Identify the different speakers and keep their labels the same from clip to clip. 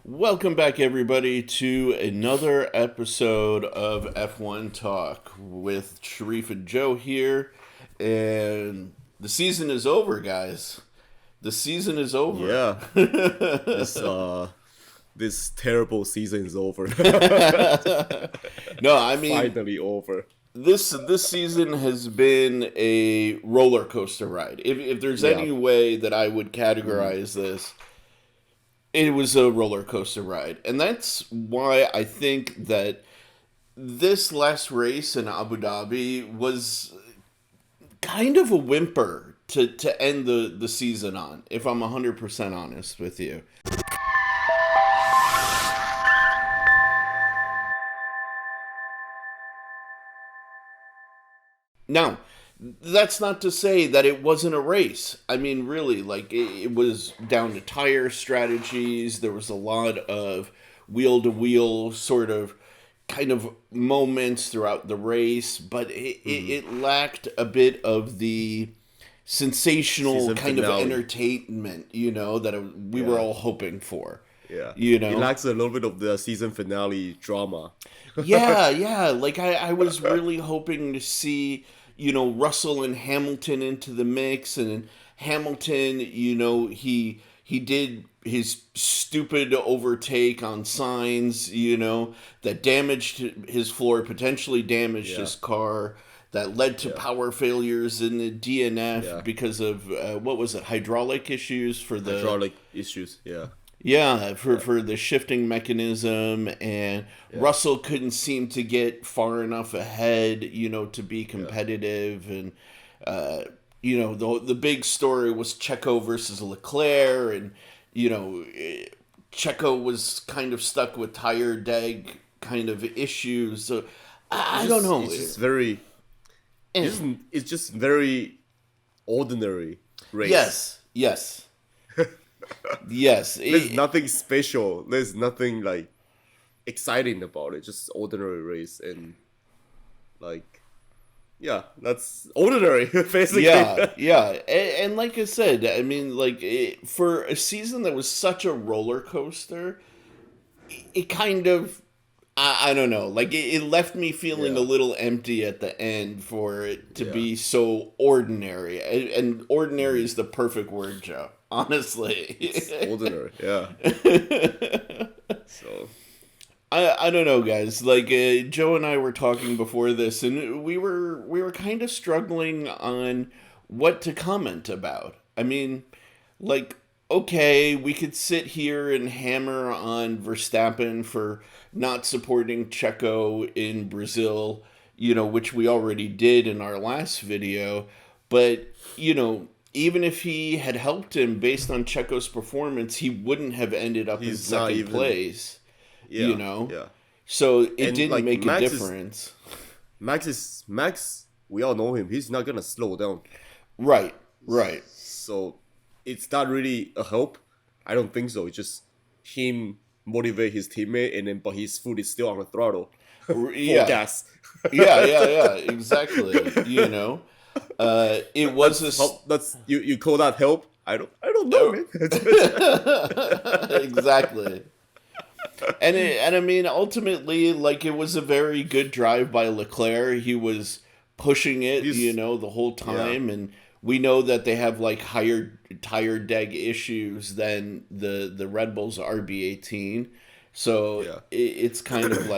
Speaker 1: Welcome back, everybody, to another episode of F1Talk with Sherif and Joe here. And the season is over, guys. The season is over.
Speaker 2: Yeah. This terrible season is over.
Speaker 1: No, I mean,
Speaker 2: Finally over.
Speaker 1: this season has been a roller coaster ride. If there's any way that I would categorize this, it was a roller coaster ride. And that's why I think that this last race in Abu Dhabi was kind of a whimper to end the season on, if I'm 100% honest with you. Now, that's not to say that it wasn't a race. I mean, really, like, it was down to tire strategies. There was a lot of wheel-to-wheel sort of kind of moments throughout the race, but it lacked a bit of the sensational
Speaker 2: Season
Speaker 1: kind
Speaker 2: finale.
Speaker 1: of entertainment, that we were all hoping for.
Speaker 2: Yeah.
Speaker 1: You know?
Speaker 2: It lacks a little bit of the season finale drama.
Speaker 1: Yeah. Like, I was really hoping to see, Russell and Hamilton into the mix. And Hamilton, he did his stupid overtake on signs, that damaged his floor, potentially damaged his car. That led to power failures in the DNF because of, hydraulic issues for the...
Speaker 2: Hydraulic issues, yeah.
Speaker 1: Yeah, for the shifting mechanism, and Russell couldn't seem to get far enough ahead, to be competitive, and the big story was Checo versus Leclerc, and Checo was kind of stuck with tire deg kind of issues. So I don't know.
Speaker 2: It's just very, it's just very ordinary race.
Speaker 1: Yes. Yes.
Speaker 2: There's nothing special. There's nothing like exciting about it. Just ordinary race, and that's ordinary basically.
Speaker 1: Yeah. And like I said, I mean, for a season that was such a roller coaster, it kind of, I don't know, like it left me feeling a little empty at the end for it to be so ordinary. And ordinary is the perfect word, Joe. Honestly,
Speaker 2: It's ordinary. Yeah. So
Speaker 1: I don't know, guys. Like Joe and I were talking before this, and we were kind of struggling on what to comment about. I mean, okay, we could sit here and hammer on Verstappen for not supporting Checo in Brazil, which we already did in our last video, but even if he had helped him based on Checo's performance, he wouldn't have ended up in second place.
Speaker 2: Yeah.
Speaker 1: So it
Speaker 2: And,
Speaker 1: didn't make
Speaker 2: Max
Speaker 1: a difference.
Speaker 2: Max. We all know him. He's not gonna slow down.
Speaker 1: Right.
Speaker 2: So it's not really a help. I don't think so. It's just him motivate his teammate, but his foot is still on the throttle.
Speaker 1: Yeah.
Speaker 2: Gas.
Speaker 1: Yeah. Exactly. It was
Speaker 2: That's you call that help? I don't know, man.
Speaker 1: Exactly. And I mean, ultimately, it was a very good drive by Leclerc. He was pushing it, the whole time, and we know that they have higher tire deg issues than the Red Bull's RB18. So it's kind of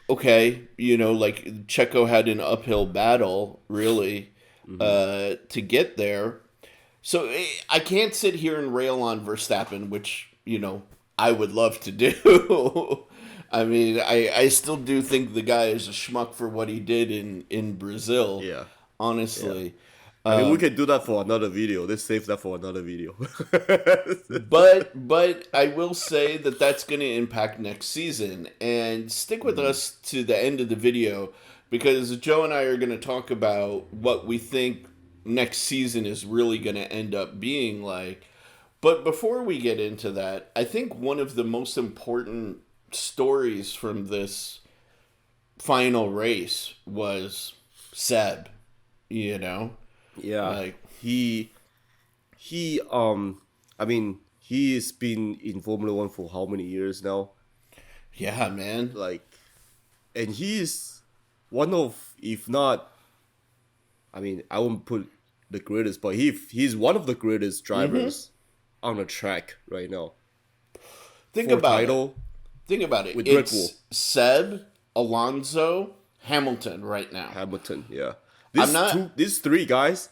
Speaker 1: okay, Checo had an uphill battle, really, to get there. So I can't sit here and rail on Verstappen, which, I would love to do. I mean, I still do think the guy is a schmuck for what he did in Brazil, honestly.
Speaker 2: Yeah. I mean, we can do that for another video. Let's save that for another video.
Speaker 1: But I will say that that's going to impact next season. And stick with us to the end of the video, because Joe and I are going to talk about what we think next season is really going to end up being like. But before we get into that, I think one of the most important stories from this final race was Seb,
Speaker 2: Yeah. He I mean, he's been in Formula One for how many years now?
Speaker 1: Yeah, man.
Speaker 2: Like, and he's one of, if not, I mean, I won't put the greatest, but he's one of the greatest drivers on the track right now.
Speaker 1: Think about it. Think about it.
Speaker 2: With
Speaker 1: It's
Speaker 2: Red Bull.
Speaker 1: Seb, Alonso, Hamilton right now.
Speaker 2: Hamilton, yeah. These three guys.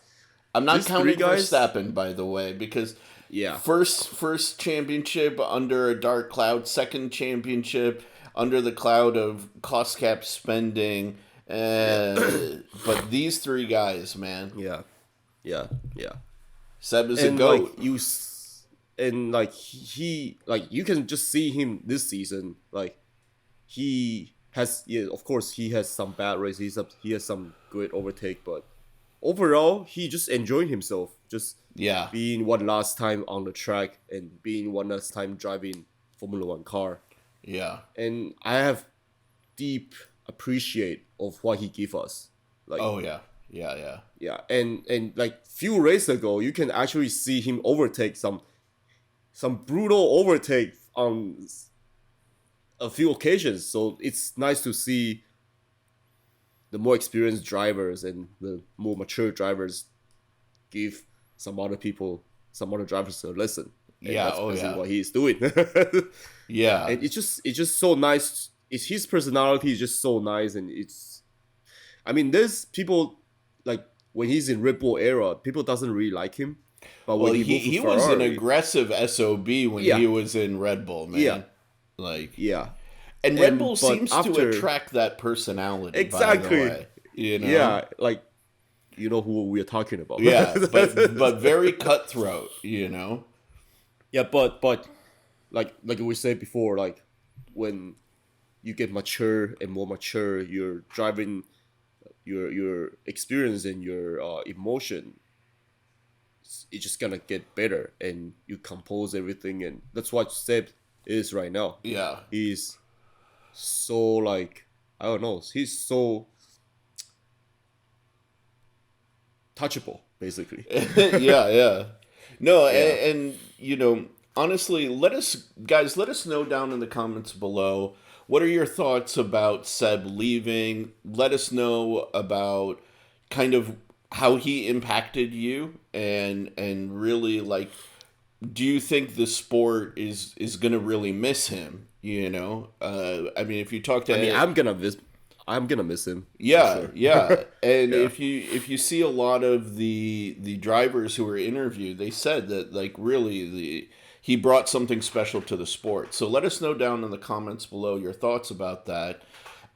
Speaker 1: I'm not
Speaker 2: these
Speaker 1: counting
Speaker 2: three guys-
Speaker 1: Verstappen, by the way, because
Speaker 2: Yeah.
Speaker 1: first championship under a dark cloud, second championship under the cloud of cost cap spending. But these three guys, man.
Speaker 2: Yeah.
Speaker 1: Seb is a
Speaker 2: And
Speaker 1: goat.
Speaker 2: like he you can just see him this season. Like he has, of course he has some bad races. He has some good overtake, but overall he just enjoying himself. Just being one last time on the track and being one last time driving Formula One car.
Speaker 1: Yeah.
Speaker 2: And I have deep appreciate of what he give us. Like,
Speaker 1: Oh yeah. Yeah.
Speaker 2: yeah, and like few races ago, you can actually see him overtake some brutal overtake on a few occasions. So it's nice to see the more experienced drivers and the more mature drivers give some other drivers a lesson. And that's basically what he's doing.
Speaker 1: Yeah.
Speaker 2: And it's just so nice. His personality is just so nice, and there's people like when he's in Red Bull era, people doesn't really like him. But when
Speaker 1: he was an aggressive SOB when he was in Red Bull, man.
Speaker 2: Yeah.
Speaker 1: Like And Red Bull seems to attract that personality.
Speaker 2: Exactly.
Speaker 1: By the way, you know?
Speaker 2: Yeah, like you know who we're talking about.
Speaker 1: Yeah, but very cutthroat, you know.
Speaker 2: Yeah, but like we said before, like when you get mature and more mature, you're driving, your experience and your emotion, it's just gonna get better, and you compose everything, and that's what Seb is right now.
Speaker 1: Yeah,
Speaker 2: he's so like, I don't know, he's so touchable, basically.
Speaker 1: yeah. No, and you know, honestly, let us know down in the comments below, what are your thoughts about Seb leaving? Let us know about kind of how he impacted you, and really, like, do you think the sport is going to really miss him? You know, I mean, if you talk to,
Speaker 2: I'm gonna miss him.
Speaker 1: Yeah,
Speaker 2: sure.
Speaker 1: yeah. And if you see a lot of the drivers who were interviewed, they said that, like, really he brought something special to the sport. So let us know down in the comments below your thoughts about that.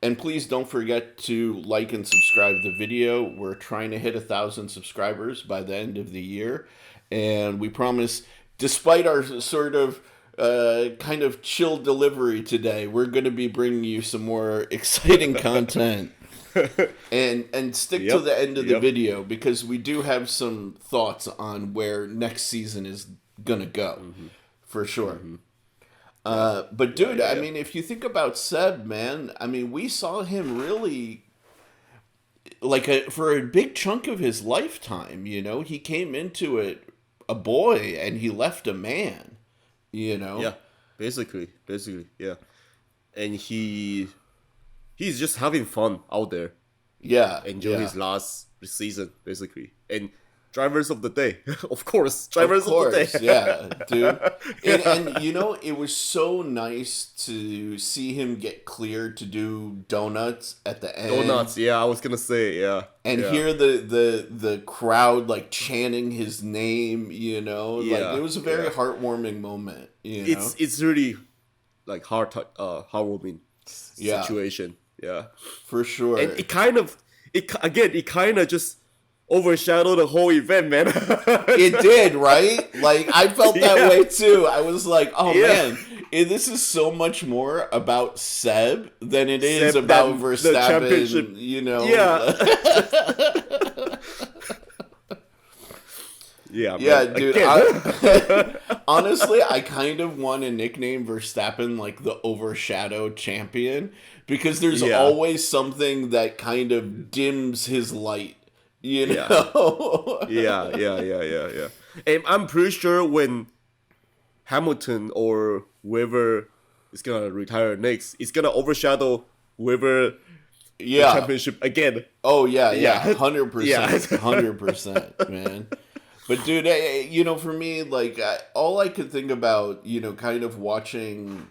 Speaker 1: And please don't forget to like and subscribe the video. We're trying to hit 1,000 subscribers by the end of the year. And we promise, despite our sort of kind of chill delivery today, we're going to be bringing you some more exciting content. and stick to the end of the video, because we do have some thoughts on where next season is going to go. For sure. But dude, I mean, if you think about Seb, man, I mean, we saw him really like for a big chunk of his lifetime, you know. He came into it a boy and he left a man, you know.
Speaker 2: Yeah, basically, yeah. And he's just having fun out there.
Speaker 1: Yeah,
Speaker 2: enjoy his last season, basically. And drivers of the day, of course. Drivers of the day,
Speaker 1: yeah, dude. And you know, it was so nice to see him get cleared to do donuts at the end.
Speaker 2: Donuts, yeah, I was gonna say, yeah.
Speaker 1: And hear the crowd like chanting his name, you know, like it was a very heartwarming moment. You know,
Speaker 2: it's really like heartwarming situation, yeah,
Speaker 1: for sure.
Speaker 2: And it kind of just overshadowed the whole event, man.
Speaker 1: It did, right? Like, I felt that way too. I was like, oh man, this is so much more about Seb than it is about Verstappen, you know?
Speaker 2: Yeah.
Speaker 1: Yeah, dude. Honestly, I kind of want to nickname Verstappen like the overshadowed champion, because there's always something that kind of dims his light. You know?
Speaker 2: Yeah. And I'm pretty sure when Hamilton or whoever is gonna retire next, it's gonna overshadow whoever the championship again.
Speaker 1: Oh yeah, 100%, 100%, man. But dude, you know, for me, like all I could think about, you know, kind of watching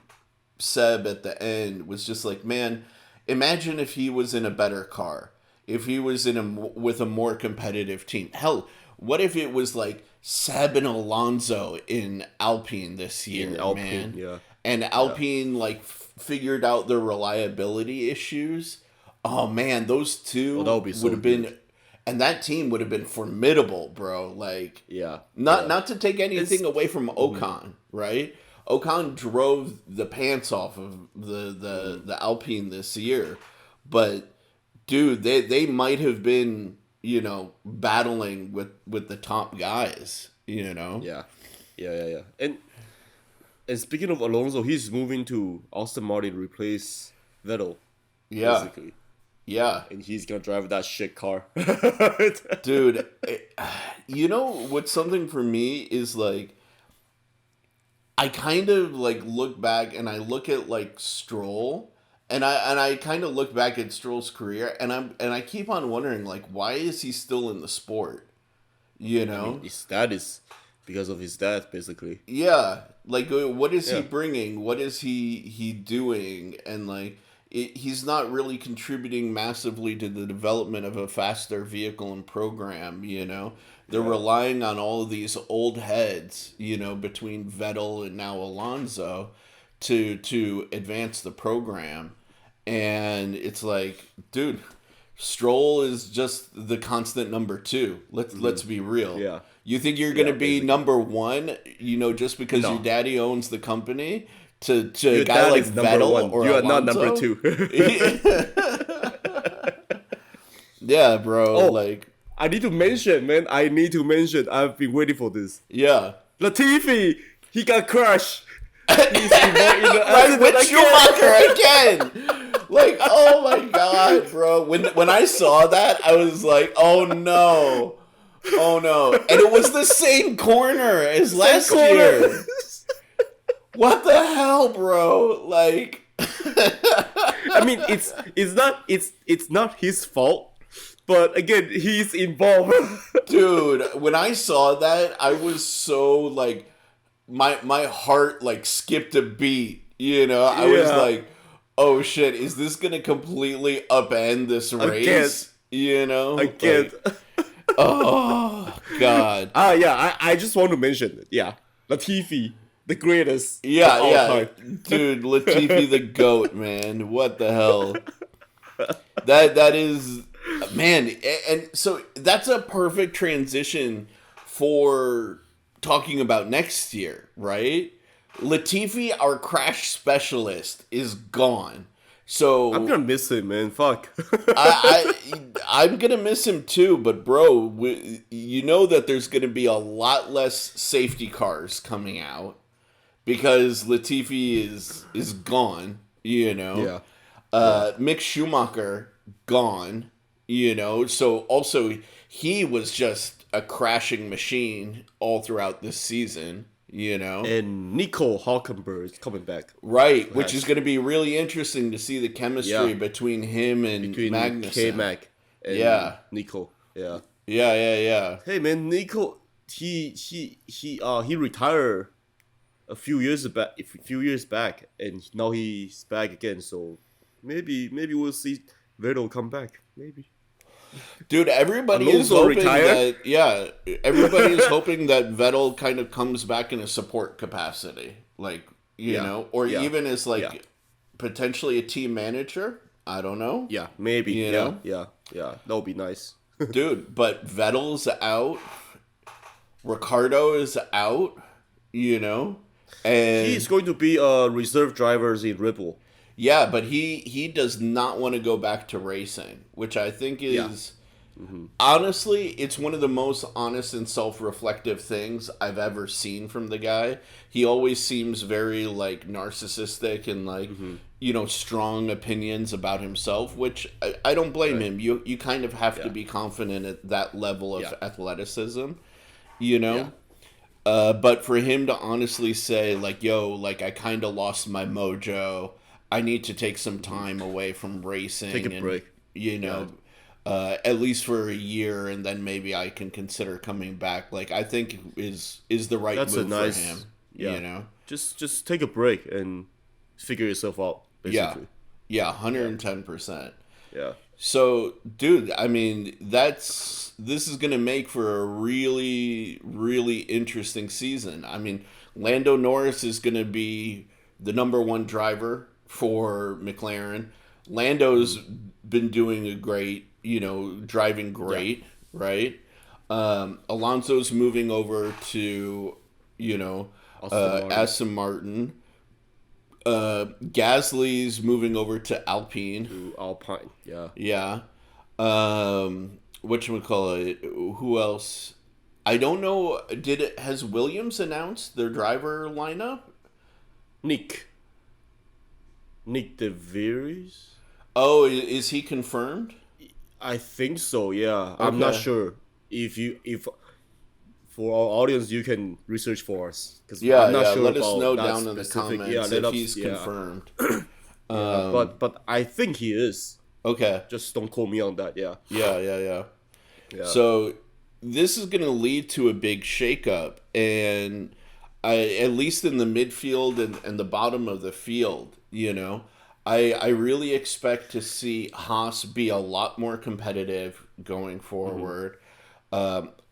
Speaker 1: Seb at the end was just like, man, imagine if he was in a better car, if he was with a more competitive team. Hell, what if it was like Seb and Alonso in Alpine this year, man?
Speaker 2: Yeah.
Speaker 1: And Alpine like figured out their reliability issues. Oh man, those two would have been, and that team would have been formidable, bro. Like, not to take anything away from Ocon, right? Ocon drove the pants off of the Alpine this year, but dude, they might have been, you know, battling with the top guys, you know.
Speaker 2: Yeah. And speaking of Alonso, he's moving to Aston Martin to replace Vettel.
Speaker 1: Yeah.
Speaker 2: Basically.
Speaker 1: Yeah.
Speaker 2: And he's going to drive that shit car.
Speaker 1: Dude, you know what's something for me is like, I kind of like look back and I look at like Stroll and I kind of look back at Stroll's career and I keep on wondering like, why is he still in the sport? You know?
Speaker 2: I mean, his dad is because of his dad, basically.
Speaker 1: Yeah. Like, what is he bringing? What is he doing? And like, he's not really contributing massively to the development of a faster vehicle and program, you know? They're relying on all of these old heads, you know, between Vettel and now Alonso to advance the program. And it's like, dude, Stroll is just the constant number 2. Let's be real.
Speaker 2: Yeah.
Speaker 1: You think you're going to be number 1, you know, just because your daddy owns the company? To a guy like Vettel or
Speaker 2: you are
Speaker 1: Alonso?
Speaker 2: not number 2.
Speaker 1: Yeah, bro. Like,
Speaker 2: I need to mention. I've been waiting for this.
Speaker 1: Yeah.
Speaker 2: Latifi, he got crushed. He's
Speaker 1: right with Schumacher again. Like, oh my god, bro. When I saw that, I was like, oh no. And it was the same corner as last year. What the hell, bro? Like,
Speaker 2: I mean, it's not his fault, but again, he's involved.
Speaker 1: Dude, when I saw that, I was so like, my heart like skipped a beat. You know, I was like, oh shit, is this gonna completely upend this race? You know,
Speaker 2: I can't.
Speaker 1: Like, oh god.
Speaker 2: I just want to mention it. Latifi. The greatest.
Speaker 1: Dude, Latifi the GOAT, man. What the hell? That is, man. And so that's a perfect transition for talking about next year, right? Latifi, our crash specialist, is gone. So
Speaker 2: I'm gonna miss him, man. Fuck.
Speaker 1: I'm gonna miss him too. But bro, you know that there's gonna be a lot less safety cars coming out. Because Latifi is gone, you know. Mick Schumacher, gone, you know. So, also, he was just a crashing machine all throughout this season, you know.
Speaker 2: And Nico Hulkenberg is coming back.
Speaker 1: Right, which is going to be really interesting to see the chemistry between him and Magnussen.
Speaker 2: K-Mac and Nico,
Speaker 1: Yeah.
Speaker 2: Hey, man, Nico, he retired a few years back, and now he's back again. So maybe we'll see Vettel come back. Maybe.
Speaker 1: Dude, everybody is hoping that. Everybody is hoping that Vettel kind of comes back in a support capacity, like you know, or even as like potentially a team manager. I don't know.
Speaker 2: Yeah, maybe.
Speaker 1: You know?
Speaker 2: Yeah. That would be nice.
Speaker 1: Dude, but Vettel's out. Ricardo is out. You know. And
Speaker 2: he's going to be reserve drivers in Red Bull.
Speaker 1: Yeah, but he does not want to go back to racing, which I think is honestly, it's one of the most honest and self-reflective things I've ever seen from the guy. He always seems very like narcissistic and like you know, strong opinions about himself, which I don't blame him. You kind of have to be confident at that level of athleticism, you know. But for him to honestly say, like, yo, like, I kind of lost my mojo. I need to take some time away from racing.
Speaker 2: Take a break.
Speaker 1: You know, at least for a year, and then maybe I can consider coming back. Like, I think is the right move for him.
Speaker 2: Yeah.
Speaker 1: You know?
Speaker 2: Just take a break and figure yourself out, basically.
Speaker 1: Yeah, 110%.
Speaker 2: Yeah.
Speaker 1: So, dude, I mean, this is going to make for a really, really interesting season. I mean, Lando Norris is going to be the number one driver for McLaren. Lando's been doing a great, driving great, right? Alonso's moving over to, Aston Martin. Gasly's moving over to Alpine.
Speaker 2: To Alpine, yeah.
Speaker 1: Yeah. Whatchamacallit? Who else? I don't know. Has Williams announced their driver lineup?
Speaker 2: Nick De Vries?
Speaker 1: Oh, is he confirmed?
Speaker 2: I think so, yeah. Okay. I'm not sure. If for our audience, you can research for us.
Speaker 1: I'm not sure. Let us know down in the comments if he's confirmed.
Speaker 2: But I think he is.
Speaker 1: Okay.
Speaker 2: Just don't quote me on that. Yeah.
Speaker 1: Yeah. So this is going to lead to a big shakeup, and at least in the midfield and the bottom of the field, I really expect to see Haas be a lot more competitive going forward.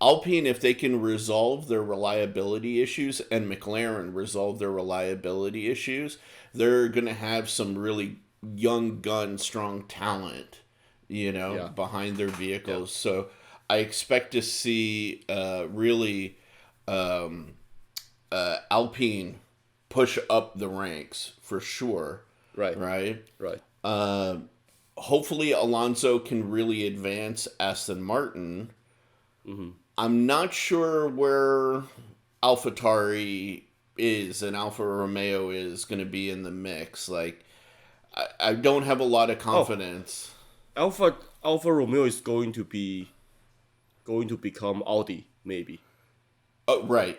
Speaker 1: Alpine, if they can resolve their reliability issues, and McLaren resolve their reliability issues, they're going to have some really young gun, strong talent, behind their vehicles. Yeah. So I expect to see really Alpine push up the ranks for sure. Right. Hopefully Alonso can really advance Aston Martin. Mm-hmm. I'm not sure where AlphaTauri is and Alfa Romeo is going to be in the mix. Like, I don't have a lot of confidence.
Speaker 2: Alfa Romeo is going to become Audi, maybe.
Speaker 1: Oh, right.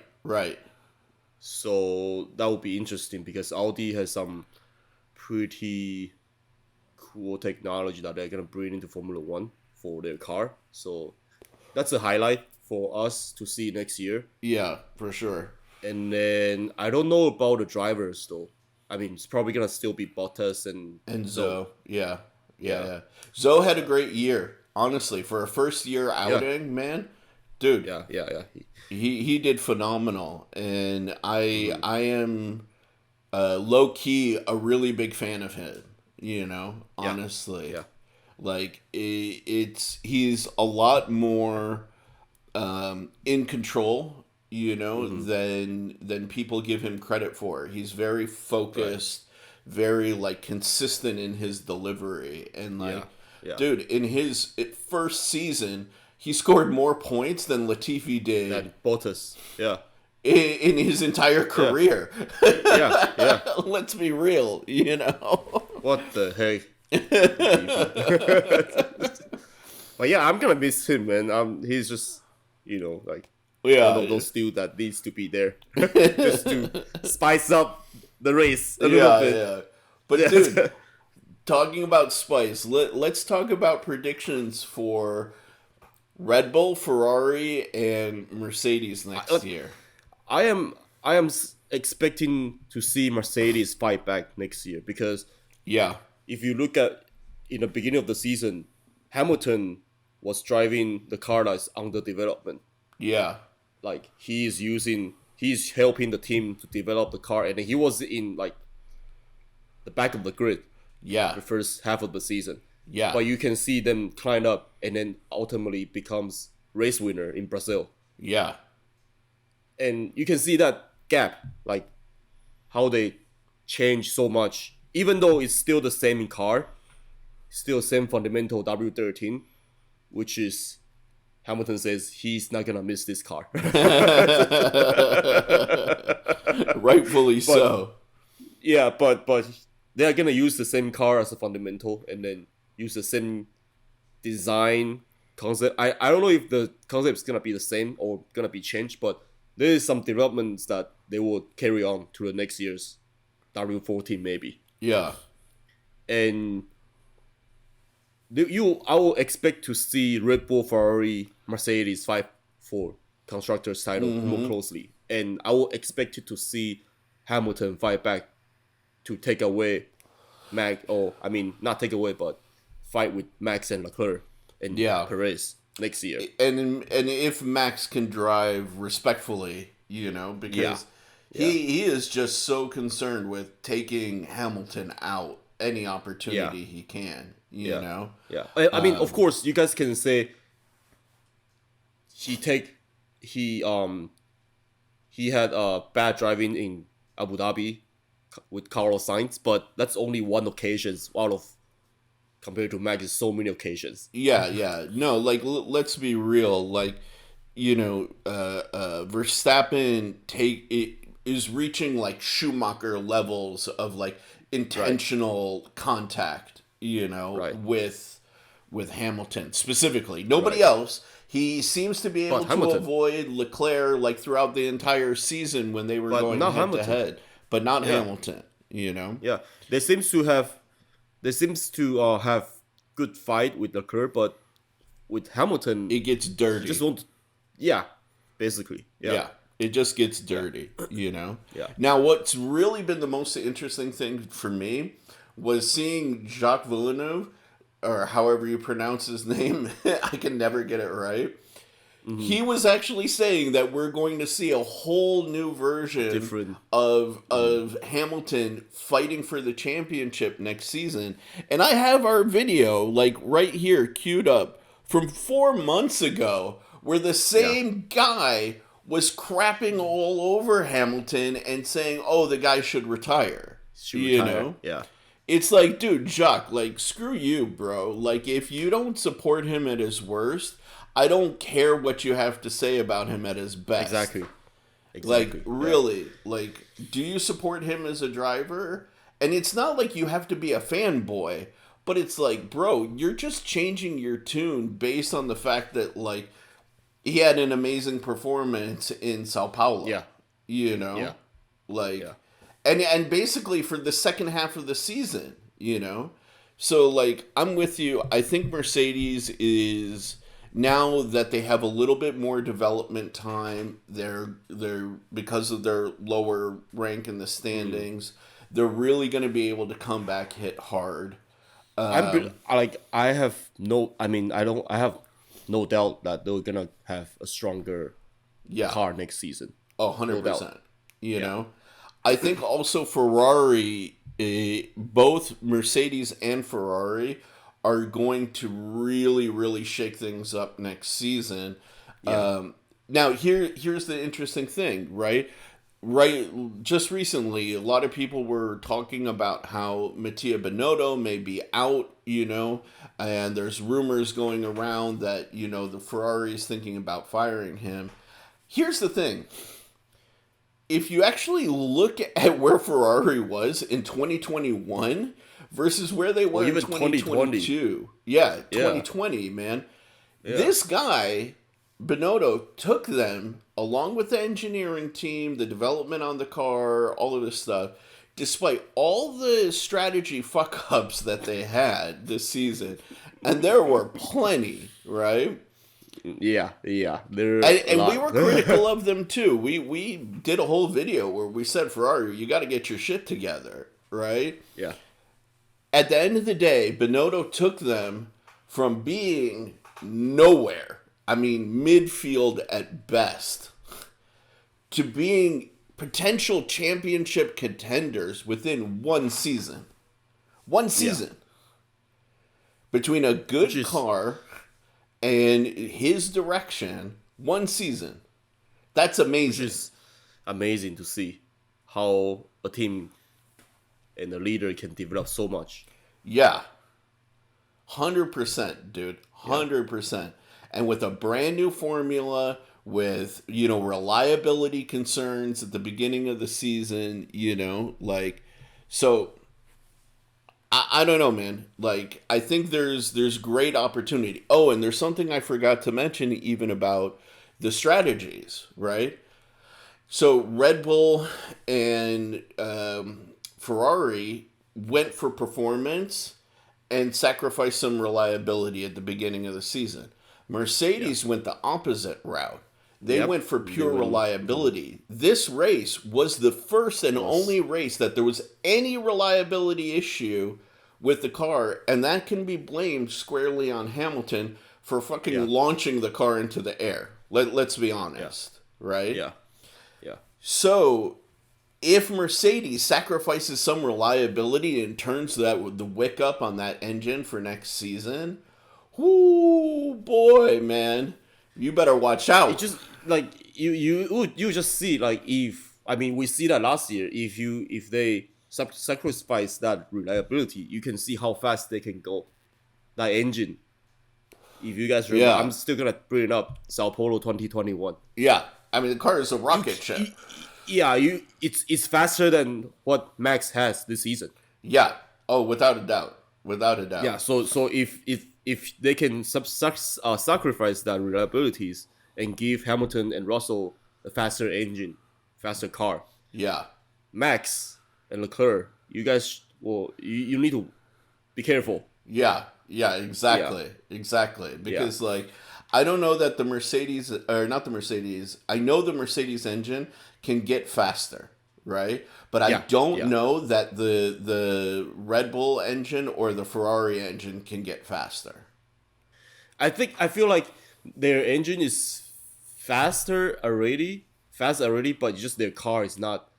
Speaker 2: So that would be interesting because Audi has some pretty cool technology that they're gonna bring into Formula One for their car. So that's a highlight for us to see next year.
Speaker 1: Yeah, for sure.
Speaker 2: And then I don't know about the drivers though. I mean, it's probably gonna still be Bottas and
Speaker 1: Zhou. Yeah. Zhou had a great year, honestly, for a first year outing, man. Dude.
Speaker 2: Yeah.
Speaker 1: He did phenomenal, and I am low key a really big fan of him. Honestly.
Speaker 2: Yeah.
Speaker 1: Like he's a lot more in control, than people give him credit for. He's very focused, very like consistent in his delivery, and dude, in his first season, he scored more points than Latifi did.
Speaker 2: Than Bottas, yeah.
Speaker 1: In his entire career.
Speaker 2: Yeah.
Speaker 1: Let's be real,
Speaker 2: What the heck? But yeah, I'm gonna miss him, man. He's just, one of those dudes that needs to be there just to spice up the race a little bit.
Speaker 1: Yeah. But dude, talking about spice, let's talk about predictions for Red Bull, Ferrari, and Mercedes next year.
Speaker 2: I am expecting to see Mercedes fight back next year because if you look at in the beginning of the season, Hamilton was driving the car that's under development.
Speaker 1: Yeah.
Speaker 2: Like he's helping the team to develop the car, and he was in like the back of the grid.
Speaker 1: Yeah.
Speaker 2: The first half of the season.
Speaker 1: Yeah.
Speaker 2: But you can see them climb up and then ultimately becomes race winner in Brazil.
Speaker 1: Yeah.
Speaker 2: And you can see that gap, like how they change so much, even though it's still the same in car, still same fundamental W13, which is Hamilton says he's not gonna miss this car.
Speaker 1: Rightfully so.
Speaker 2: Yeah, but they are gonna use the same car as a fundamental and then use the same design concept. I don't know if the concept is gonna be the same or gonna be changed, but there is some developments that they will carry on to the next year's W14 maybe.
Speaker 1: Yeah.
Speaker 2: And I will expect to see Red Bull, Ferrari, Mercedes fight for constructors title more closely, and I will expect to see Hamilton fight back to take away not take away, but fight with Max and Leclerc and Perez next year.
Speaker 1: And if Max can drive respectfully, because he is just so concerned with taking Hamilton out any opportunity he can, you know?
Speaker 2: Yeah. I mean, of course, you guys can say he had bad driving in Abu Dhabi with Carlos Sainz, but that's only one occasion out of, compared to Max, so many occasions.
Speaker 1: Yeah. No, like, let's be real. Like, Verstappen is reaching like Schumacher levels of like intentional contact, with Hamilton specifically. Nobody else. He seems to be able to avoid Leclerc like throughout the entire season when they were going head to head, but not Hamilton.
Speaker 2: Yeah, they seems to have good fight with Leclerc, but with Hamilton
Speaker 1: it gets dirty.
Speaker 2: Basically.
Speaker 1: It just gets dirty,
Speaker 2: Yeah.
Speaker 1: Now, what's really been the most interesting thing for me was seeing Jacques Villeneuve, or however you pronounce his name. I can never get it right. Mm-hmm. He was actually saying that we're going to see a whole new version of Hamilton fighting for the championship next season. And I have our video, like, right here, queued up from 4 months ago, where the same guy was crapping all over Hamilton and saying, oh, the guy should retire.
Speaker 2: Yeah.
Speaker 1: It's like, dude, Jacques, like, screw you, bro. Like, if you don't support him at his worst, I don't care what you have to say about him at his best.
Speaker 2: Exactly.
Speaker 1: Like, really, like, do you support him as a driver? And it's not like you have to be a fanboy, but it's like, bro, you're just changing your tune based on the fact that, like, he had an amazing performance in Sao Paulo.
Speaker 2: Yeah.
Speaker 1: Yeah. Like, and basically for the second half of the season, So, like, I'm with you. I think Mercedes is, now that they have a little bit more development time, they're because of their lower rank in the standings, they're really going to be able to come back, hit hard.
Speaker 2: I have no doubt that they're gonna have a stronger car next season.
Speaker 1: 100%. You know, I think also Ferrari, both Mercedes and Ferrari, are going to really, really shake things up next season. Yeah. Now, here's the interesting thing, right? Just recently, a lot of people were talking about how Mattia Binotto may be out, and there's rumors going around that, the Ferrari is thinking about firing him. Here's the thing. If you actually look at where Ferrari was in 2021 versus where they were in 2022. 2020, man. Yeah. This guy, Binotto, took them, along with the engineering team, the development on the car, all of this stuff, despite all the strategy fuck-ups that they had this season. And there were plenty, right?
Speaker 2: Yeah.
Speaker 1: And we were critical of them, too. We did a whole video where we said, Ferrari, you got to get your shit together, right?
Speaker 2: Yeah.
Speaker 1: At the end of the day, Binotto took them from being nowhere, I mean midfield at best, to being potential championship contenders within one season. Between a good car and his direction, one season. That's amazing.
Speaker 2: It's amazing to see how a team and a leader can develop so much.
Speaker 1: Yeah. 100%, dude. 100%. And with a brand new formula, with, reliability concerns at the beginning of the season, so I don't know, man. Like, I think there's great opportunity. Oh, and there's something I forgot to mention even about the strategies, right? So Red Bull and Ferrari went for performance and sacrificed some reliability at the beginning of the season. Mercedes went the opposite route. They went for pure reliability. This race was the first and only race that there was any reliability issue with the car, and that can be blamed squarely on Hamilton for fucking launching the car into the air. Let's be honest, right?
Speaker 2: Yeah. Yeah.
Speaker 1: So, if Mercedes sacrifices some reliability and turns the wick up on that engine for next season, whoo, boy, man, you better watch out.
Speaker 2: It just like you just see like we see that last year if they sacrifice that reliability, you can see how fast they can go. That engine. If you guys remember, I'm still gonna bring it up. Sao Paulo 2021.
Speaker 1: Yeah, I mean the car is a rocket ship.
Speaker 2: It's faster than what Max has this season.
Speaker 1: Yeah. Oh, without a doubt.
Speaker 2: Yeah. So if they can sacrifice that reliabilities and give Hamilton and Russell a faster engine, faster car.
Speaker 1: Yeah.
Speaker 2: Max and Leclerc, you guys you need to be careful.
Speaker 1: Yeah. Yeah. Exactly. Because I don't know that the Mercedes, or not the Mercedes, I know the Mercedes engine can get faster, right? But I don't know that the Red Bull engine or the Ferrari engine can get faster.
Speaker 2: I feel like their engine is fast already, but just their car is not.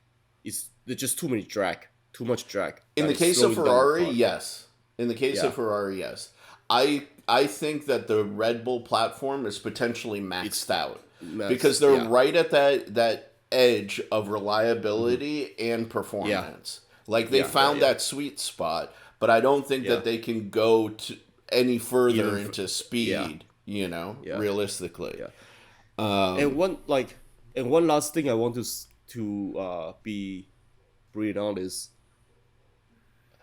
Speaker 2: There's just too much drag.
Speaker 1: In the case of Ferrari, yes. I think that the Red Bull platform is potentially maxed out because they're right at that edge of reliability and performance. They found that sweet spot, but I don't think that they can go to any further into speed. Realistically.
Speaker 2: Yeah. And one last thing I want to be bring on is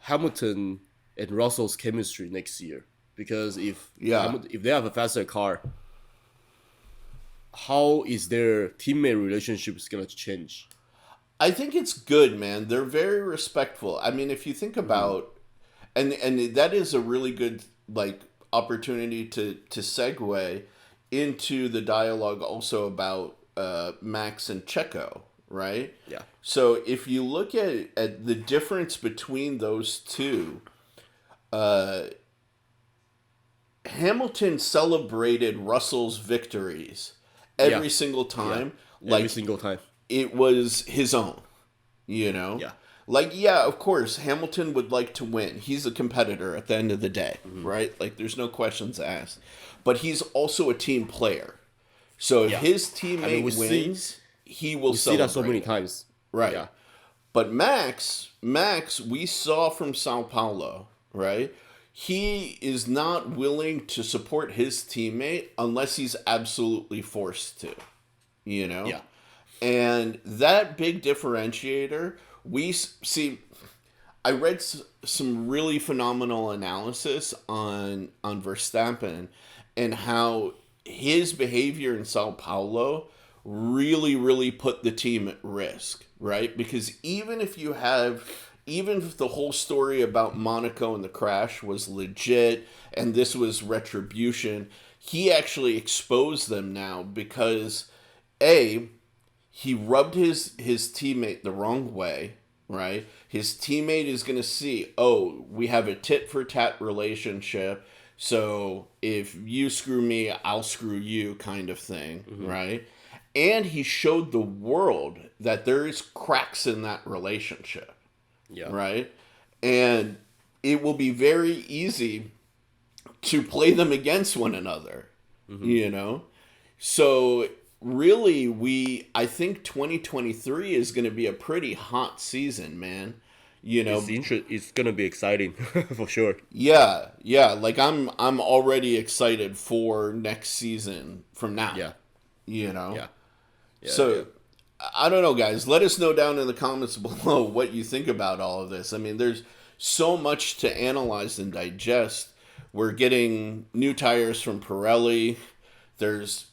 Speaker 2: Hamilton and Russell's chemistry next year. Because if they have a faster car, how is their teammate relationships gonna change?
Speaker 1: I think it's good, man. They're very respectful. I mean, if you think about, and that is a really good opportunity to segue into the dialogue also about Max and Checo, right?
Speaker 2: Yeah.
Speaker 1: So if you look at the difference between those two, Hamilton celebrated Russell's victories every single time.
Speaker 2: Every single time.
Speaker 1: It was his own, Yeah. Of course, Hamilton would like to win. He's a competitor at the end of the day, right? There's no questions asked. But he's also a team player. So if his teammate wins, he will celebrate.
Speaker 2: See that so many times.
Speaker 1: Right. Yeah. But Max, we saw from Sao Paulo, right? He is not willing to support his teammate unless he's absolutely forced to,
Speaker 2: Yeah.
Speaker 1: And that big differentiator, we see. I read some really phenomenal analysis on Verstappen and how his behavior in Sao Paulo really, really put the team at risk, right? Because even if the whole story about Monaco and the crash was legit and this was retribution, he actually exposed them now because, he rubbed his teammate the wrong way, right? His teammate is going to see, we have a tit-for-tat relationship, so if you screw me, I'll screw you kind of thing, right? And he showed the world that there is cracks in that relationship.
Speaker 2: Yeah.
Speaker 1: Right? And it will be very easy to play them against one another, So really, I think 2023 is going to be a pretty hot season, man.
Speaker 2: It's going to be exciting for sure.
Speaker 1: Yeah. I'm already excited for next season from now.
Speaker 2: Yeah.
Speaker 1: Yeah. I don't know, guys. Let us know down in the comments below what you think about all of this. I mean, there's so much to analyze and digest. We're getting new tires from Pirelli. There's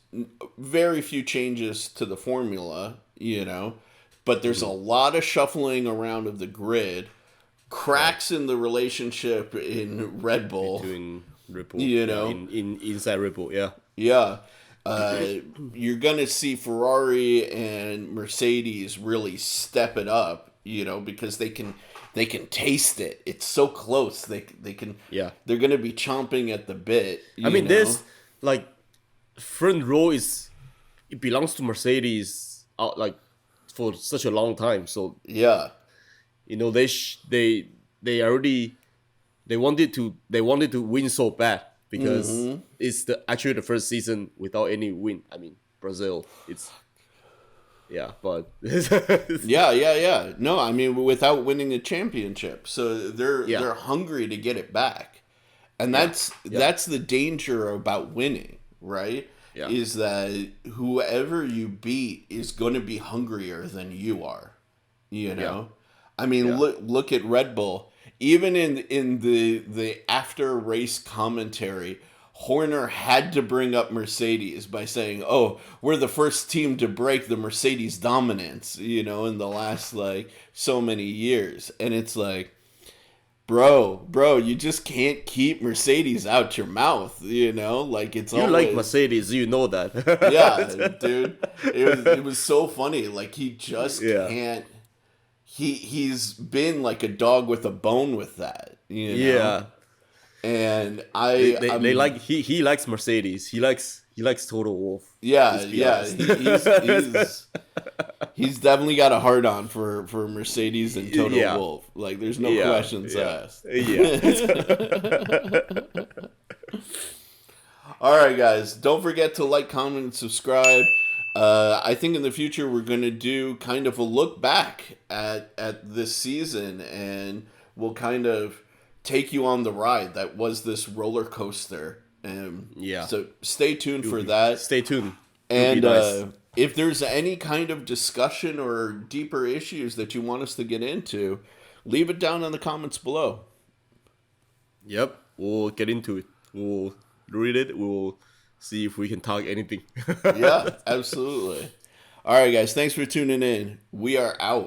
Speaker 1: very few changes to the formula, you know. But there's a lot of shuffling around of the grid, cracks in the relationship in Red Bull.
Speaker 2: Between Red Bull,
Speaker 1: you know,
Speaker 2: inside Red Bull, yeah.
Speaker 1: Yeah. You're going to see Ferrari and Mercedes really step it up, you know, because they can taste it. It's so close. They can they're going to be chomping at the bit.
Speaker 2: I mean, this like front row it belongs to Mercedes like for such a long time. So
Speaker 1: yeah.
Speaker 2: You know, they wanted to win so bad. Because it's actually the first season without any win. I mean, Brazil, but
Speaker 1: yeah. No, I mean without winning a championship, so they're hungry to get it back, and that's the danger about winning, right?
Speaker 2: Yeah.
Speaker 1: Is that whoever you beat is going to be hungrier than you are, you know? I mean, look at Red Bull. Even in the after race commentary, Horner had to bring up Mercedes by saying, "Oh, we're the first team to break the Mercedes dominance, you know, in the last like so many years." And it's like, bro, you just can't keep Mercedes out your mouth, you know? Like it's
Speaker 2: you like Mercedes, you know that.
Speaker 1: Yeah, dude. It was so funny. Like he just can't. He's been like a dog with a bone with that, you know? Yeah. And
Speaker 2: they like he likes Mercedes. He likes Total Wolf.
Speaker 1: Yeah. He's definitely got a hard on for Mercedes and Total Wolf. Like there's no questions asked.
Speaker 2: Yeah.
Speaker 1: All right, guys. Don't forget to like, comment, and subscribe. I think in the future we're going to do kind of a look back at this season, and we'll kind of take you on the ride that was this roller coaster. So stay tuned for that.
Speaker 2: Stay tuned.
Speaker 1: And if there's any kind of discussion or deeper issues that you want us to get into, leave it down in the comments below.
Speaker 2: Yep, we'll get into it. We'll read it. We'll see if we can talk anything.
Speaker 1: Yeah, absolutely. All right, guys. Thanks for tuning in. We are out.